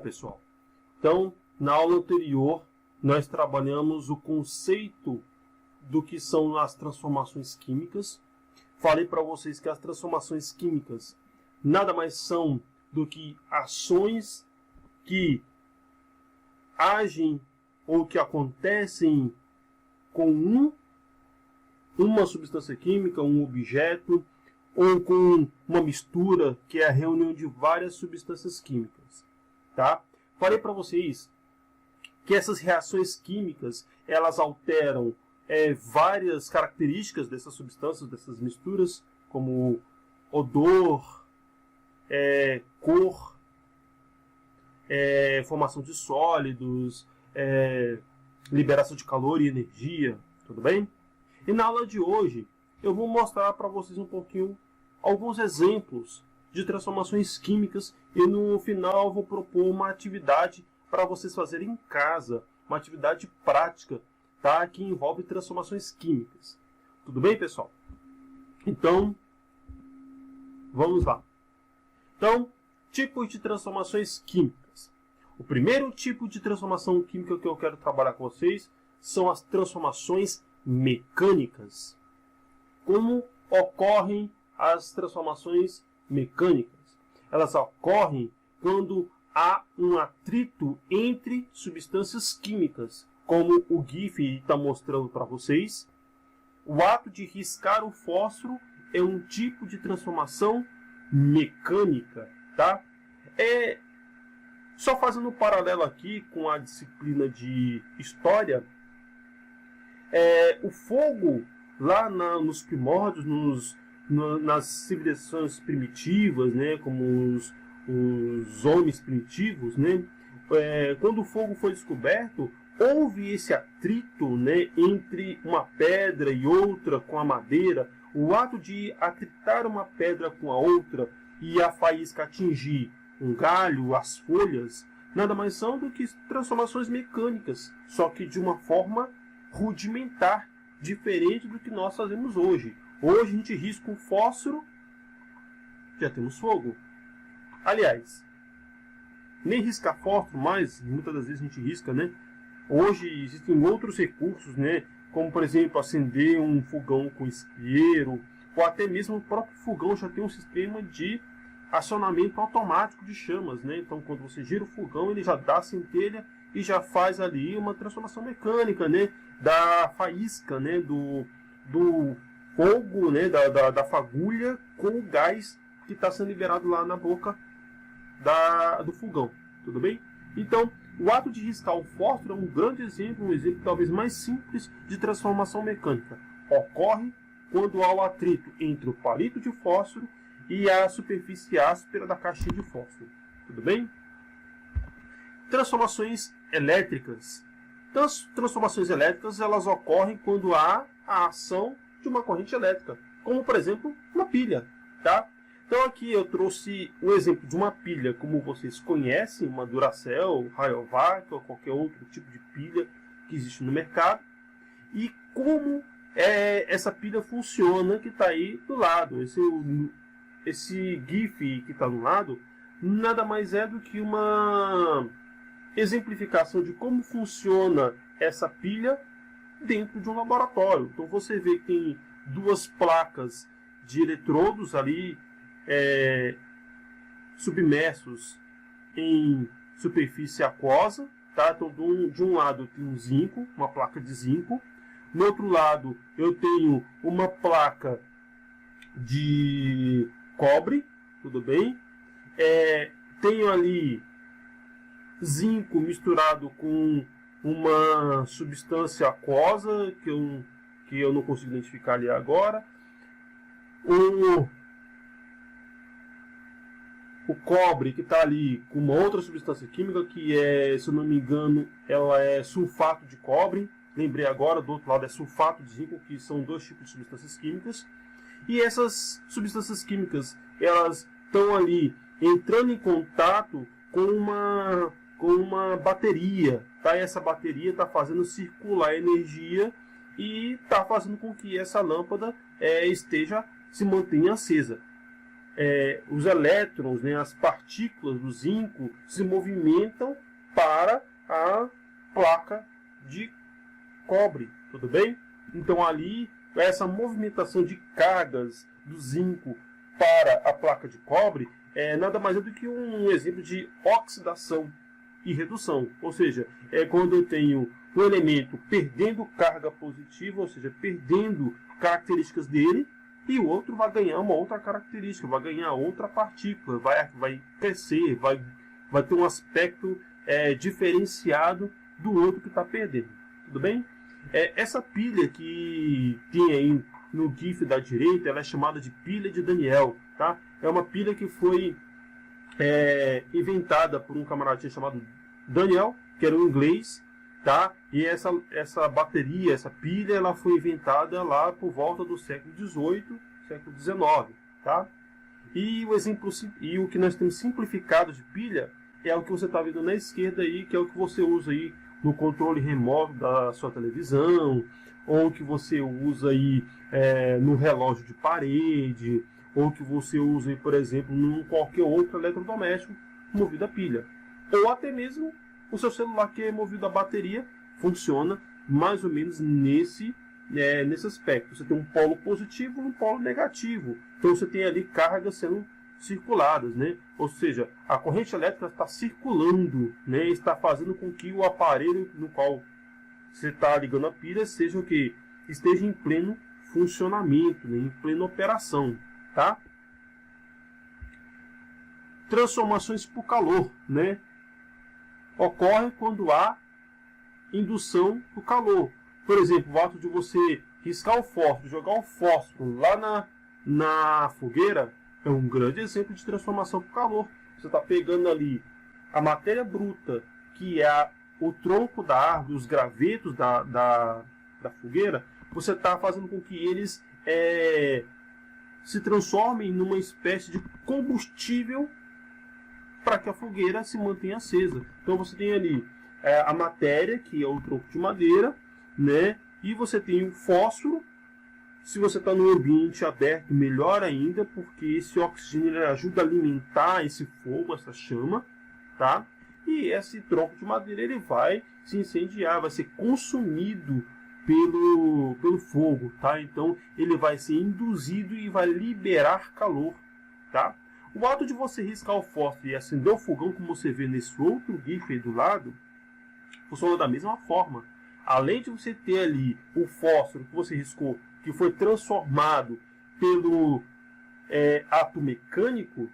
pessoal, então na aula anterior nós trabalhamos o conceito do que são as transformações químicas. Falei para vocês que as transformações químicas nada mais são do que ações que agem ou que acontecem com uma substância química, um objeto, ou com uma mistura, que é a reunião de várias substâncias químicas. Tá? Falei para vocês que essas reações químicas elas alteram várias características dessas substâncias, dessas misturas, como odor, cor, formação de sólidos, liberação de calor e energia, tudo bem? E na aula de hoje eu vou mostrar para vocês um pouquinho alguns exemplos de transformações químicas e no final eu vou propor uma atividade para vocês fazerem em casa, uma atividade prática, tá? Que envolve transformações químicas. Tudo bem, pessoal? Então, vamos lá. Então, tipos de transformações químicas. O primeiro tipo de transformação química que eu quero trabalhar com vocês são as transformações mecânicas. Como ocorrem as transformações mecânicas? Elas ocorrem quando há um atrito entre substâncias químicas, como o GIF está mostrando para vocês. O ato de riscar o fósforo é um tipo de transformação mecânica, tá? Só fazendo um paralelo aqui com a disciplina de História, o fogo lá nos primórdios, nas civilizações primitivas, né, como os homens primitivos, né, quando o fogo foi descoberto, houve esse atrito, né, entre uma pedra e outra com a madeira. O ato de atritar uma pedra com a outra e a faísca atingir um galho, as folhas, nada mais são do que transformações mecânicas, só que de uma forma rudimentar, diferente do que nós fazemos hoje. Hoje a gente risca um fósforo, já temos fogo. Aliás, nem riscar fósforo mais, muitas das vezes a gente risca, né? Hoje existem outros recursos, né? Como por exemplo acender um fogão com isqueiro, ou até mesmo o próprio fogão já tem um sistema de acionamento automático de chamas, né? Então quando você gira o fogão ele já dá a centelha e já faz ali uma transformação mecânica, né? Da faísca, né? Do fogo, né? Da fagulha com o gás que está sendo liberado lá na boca do fogão, tudo bem? Então o ato de riscar o fósforo é um grande exemplo, um exemplo talvez mais simples de transformação mecânica. Ocorre quando há o atrito entre o palito de fósforo e a superfície áspera da caixinha de fósforo. Tudo bem? Transformações elétricas. Transformações elétricas elas ocorrem quando há a ação de uma corrente elétrica, como por exemplo uma pilha, tá? Então aqui eu trouxe um exemplo de uma pilha, como vocês conhecem, uma Duracell, Rayovac ou qualquer outro tipo de pilha que existe no mercado. E como essa pilha funciona, que está aí do lado. Esse GIF que está do lado, nada mais é do que uma exemplificação de como funciona essa pilha dentro de um laboratório. Então você vê que tem duas placas de eletrodos ali, submersos em superfície aquosa, tá? Então de um lado eu tenho um zinco, uma placa de zinco, no outro lado eu tenho uma placa de cobre, tudo bem? Tenho ali zinco misturado com uma substância aquosa que eu não consigo identificar ali agora. O cobre que está ali com uma outra substância química que se eu não me engano, ela é sulfato de cobre. Lembrei agora, do outro lado é sulfato de zinco, que são dois tipos de substâncias químicas. E essas substâncias químicas, elas estão ali entrando em contato com uma bateria, tá? E essa bateria está fazendo circular energia e está fazendo com que essa lâmpada se mantenha acesa. os elétrons, né, as partículas do zinco se movimentam para a placa de cobre, tudo bem? Então ali, essa movimentação de cargas do zinco para a placa de cobre nada mais é do que um exemplo de oxidação e redução. Ou seja, é quando eu tenho um elemento perdendo carga positiva, ou seja, perdendo características dele, e o outro vai ganhar uma outra característica, vai ganhar outra partícula, vai crescer, vai ter um aspecto diferenciado do outro que está perdendo. Tudo bem? Essa pilha que tem aí no GIF da direita, ela é chamada de pilha de Daniel. Tá? É uma pilha que foi inventada por um camaradinho chamado Daniel, que era um inglês. Tá? E essa bateria, essa pilha, ela foi inventada lá por volta do século XVIII, século XIX. Tá? E o que nós temos simplificado de pilha é o que você está vendo na esquerda aí, que é o que você usa aí no controle remoto da sua televisão, ou que você usa aí no relógio de parede, ou que você usa aí, por exemplo, em qualquer outro eletrodoméstico movido a pilha. Ou até mesmo o seu celular que é movido a bateria funciona mais ou menos nesse aspecto. Você tem um polo positivo e um polo negativo. Então você tem ali cargas sendo circuladas, né? Ou seja, a corrente elétrica está circulando, né? Está fazendo com que o aparelho no qual você está ligando a pilha seja o que esteja em pleno funcionamento, né? Em plena operação, tá? Transformações por calor, né? Ocorre quando há indução do calor. Por exemplo, o ato de você riscar o fósforo, jogar o fósforo lá na fogueira, é um grande exemplo de transformação por calor. Você está pegando ali a matéria bruta, que é o tronco da árvore, os gravetos da fogueira, você está fazendo com que eles se transformem numa espécie de combustível para que a fogueira se mantenha acesa. Então você tem ali a matéria, que é o tronco de madeira, né? E você tem o fósforo. Se você está no ambiente aberto, melhor ainda, porque esse oxigênio ele ajuda a alimentar esse fogo, essa chama, tá? E esse tronco de madeira ele vai se incendiar, vai ser consumido pelo fogo, tá? Então ele vai ser induzido e vai liberar calor, tá? O ato de você riscar o fósforo e acender o fogão, como você vê nesse outro GIF aí do lado, funciona da mesma forma. Além de você ter ali o fósforo que você riscou, que foi transformado pelo ato mecânico,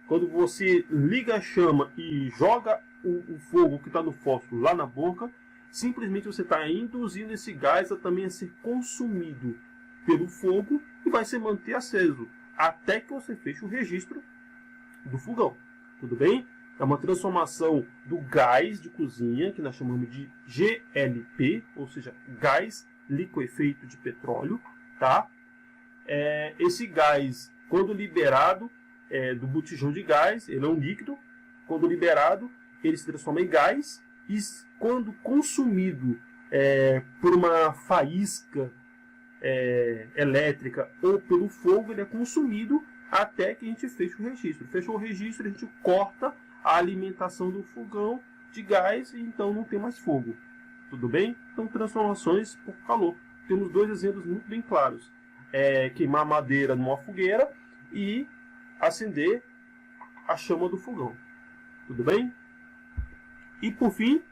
quando você liga a chama e joga o fogo que está no fósforo lá na boca, simplesmente você está induzindo esse gás a também a ser consumido pelo fogo e vai se manter aceso até que você feche o registro do fogão. Tudo bem? É uma transformação do gás de cozinha, que nós chamamos de GLP, ou seja, gás liquefeito de petróleo, tá? Esse gás, quando liberado do botijão de gás, ele é um líquido. Quando liberado, ele se transforma em gás. E quando consumido por uma faísca elétrica ou pelo fogo, ele é consumido até que a gente feche o registro. Fechou o registro, a gente corta a alimentação do fogão de gás e então não tem mais fogo. Tudo bem? Então, transformações por calor. Temos dois exemplos muito bem claros. Queimar madeira numa fogueira e acender a chama do fogão. Tudo bem? E por fim,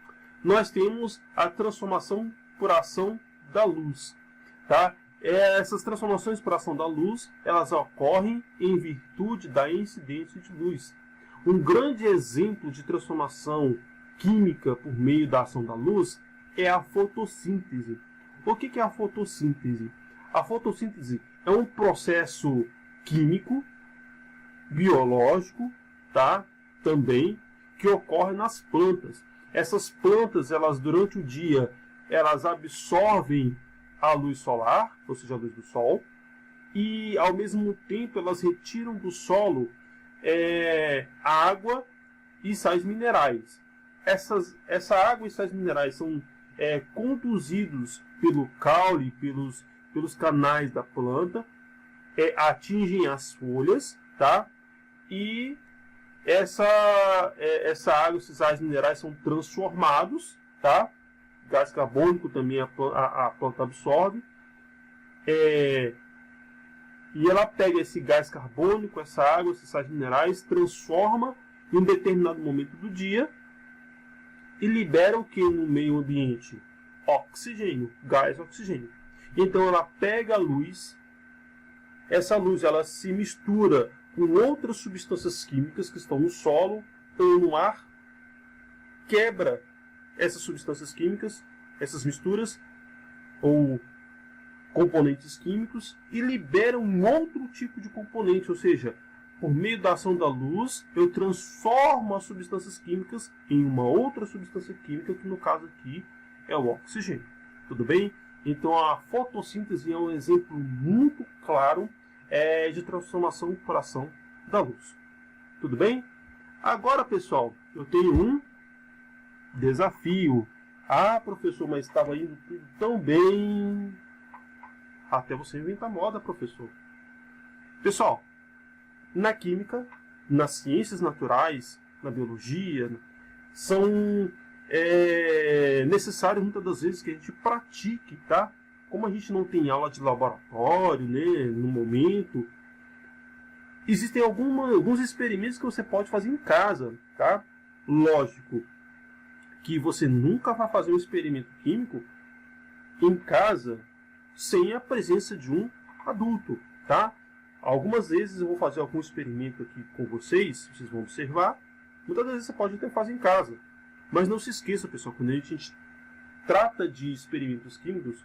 nós temos a transformação por ação da luz. Tá? Essas transformações por ação da luz, elas ocorrem em virtude da incidência de luz. Um grande exemplo de transformação química por meio da ação da luz é a fotossíntese. O que é a fotossíntese? A fotossíntese é um processo químico, biológico, tá? Também, que ocorre nas plantas. Essas plantas, elas durante o dia, elas absorvem a luz solar, ou seja, a luz do sol, e ao mesmo tempo elas retiram do solo água e sais minerais. Essa água e sais minerais são conduzidos pelo caule, pelos canais da planta, atingem as folhas tá? E essa água, esses sais minerais são transformados, tá? Gás carbônico também a planta absorve. E ela pega esse gás carbônico, essa água, esses sais minerais, transforma em um determinado momento do dia e libera o que no meio ambiente? Oxigênio, gás oxigênio. Então ela pega a luz, essa luz ela se mistura com outras substâncias químicas que estão no solo ou no ar, quebra essas substâncias químicas, essas misturas ou componentes químicos e libera um outro tipo de componente, ou seja, por meio da ação da luz, eu transformo as substâncias químicas em uma outra substância química, que no caso aqui é o oxigênio. Tudo bem? Então a fotossíntese é um exemplo muito claro de transformação por ação da luz. Tudo bem? Agora, pessoal, eu tenho um desafio. Ah, professor, mas estava indo tudo tão bem. Até você inventar moda, professor. Pessoal, na química, nas ciências naturais, na biologia, são necessários muitas das vezes que a gente pratique, tá? Como a gente não tem aula de laboratório, né, no momento, existem alguns experimentos que você pode fazer em casa, tá? Lógico que você nunca vai fazer um experimento químico em casa sem a presença de um adulto, tá? Algumas vezes eu vou fazer algum experimento aqui com vocês vão observar. Muitas vezes você pode até fazer em casa. Mas não se esqueça, pessoal, quando a gente trata de experimentos químicos,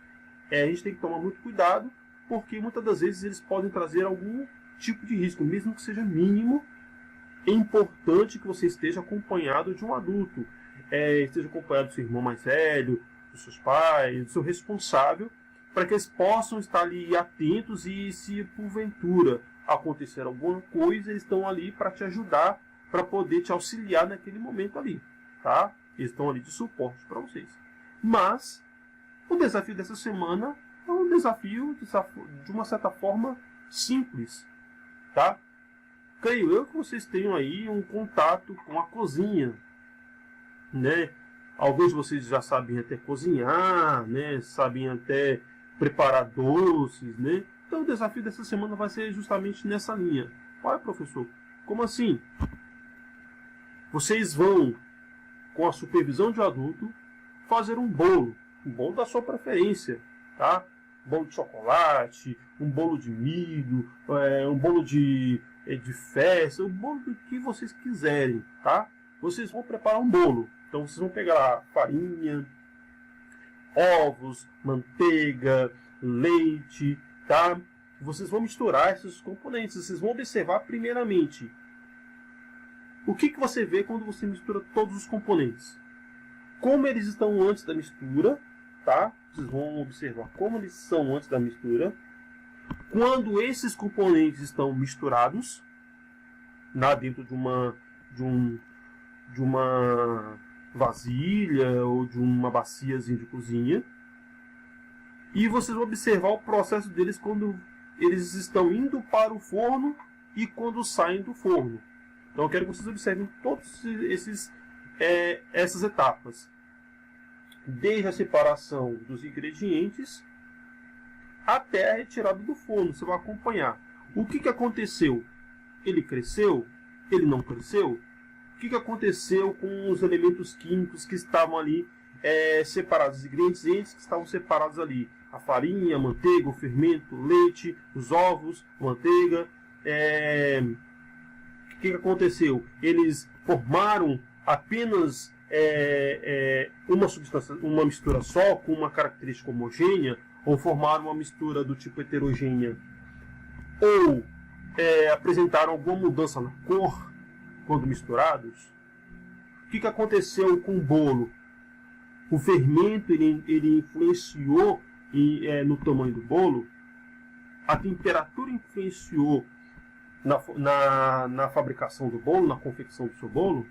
a gente tem que tomar muito cuidado, porque muitas das vezes eles podem trazer algum tipo de risco, mesmo que seja mínimo. É importante que você esteja acompanhado de um adulto, esteja acompanhado do seu irmão mais velho, dos seus pais, do seu responsável, para que eles possam estar ali atentos e, se porventura acontecer alguma coisa, eles estão ali para te ajudar, para poder te auxiliar naquele momento ali, tá? Eles estão ali de suporte para vocês. Mas o desafio dessa semana é um desafio de uma certa forma simples, tá? Creio eu que vocês tenham aí um contato com a cozinha, né? Alguns de vocês já sabem até cozinhar, né? Sabem até preparar doces, né? Então o desafio dessa semana vai ser justamente nessa linha. Olha, professor, como assim? Vocês vão, com a supervisão de um adulto, fazer um bolo da sua preferência, tá? Um bolo de chocolate, um bolo de milho, um bolo de festa, um bolo do que vocês quiserem, tá? Vocês vão preparar um bolo. Então vocês vão pegar farinha, ovos, manteiga, leite, tá? Vocês vão misturar esses componentes. Vocês vão observar primeiramente o que você vê quando você mistura todos os componentes. Como eles estão antes da mistura, tá? Vocês vão observar como eles são antes da mistura. Quando esses componentes estão misturados, dentro de uma vasilha ou de uma baciazinha de cozinha. E vocês vão observar o processo deles quando eles estão indo para o forno e quando saem do forno. Então eu quero que vocês observem todas essas etapas. Desde a separação dos ingredientes até a retirada do forno. Você vai acompanhar. O que aconteceu? Ele cresceu? Ele não cresceu? O que aconteceu com os elementos químicos que estavam ali separados? Os ingredientes que estavam separados ali. A farinha, a manteiga, o fermento, o leite, os ovos, a manteiga. O que aconteceu? Eles formaram apenas uma substância, uma mistura só, com uma característica homogênea, ou formaram uma mistura do tipo heterogênea, ou apresentaram alguma mudança na cor quando misturados? O que aconteceu com o bolo? O fermento ele influenciou no tamanho do bolo? A temperatura influenciou na fabricação do bolo, na confecção do seu bolo?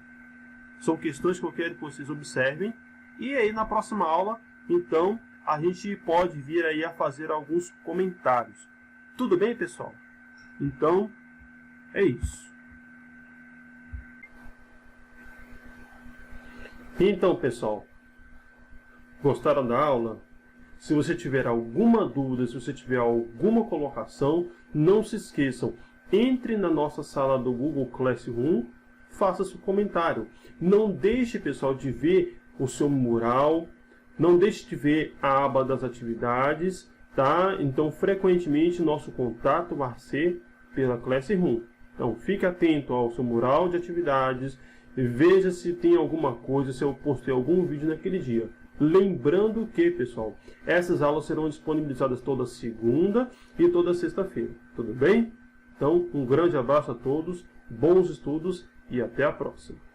São questões que eu quero que vocês observem. E aí na próxima aula, então, a gente pode vir aí a fazer alguns comentários. Tudo bem, pessoal? Então, É isso. Então, pessoal, gostaram da aula? Se você tiver alguma dúvida, se você tiver alguma colocação, não se esqueçam, entre na nossa sala do Google Classroom, faça seu comentário. Não deixe, pessoal, de ver o seu mural, não deixe de ver a aba das atividades, tá? Então, frequentemente, nosso contato vai ser pela Classroom. Então, fique atento ao seu mural de atividades, veja se tem alguma coisa, se eu postei algum vídeo naquele dia. Lembrando que, pessoal, essas aulas serão disponibilizadas toda segunda e toda sexta-feira. Tudo bem? Então, um grande abraço a todos, bons estudos e até a próxima.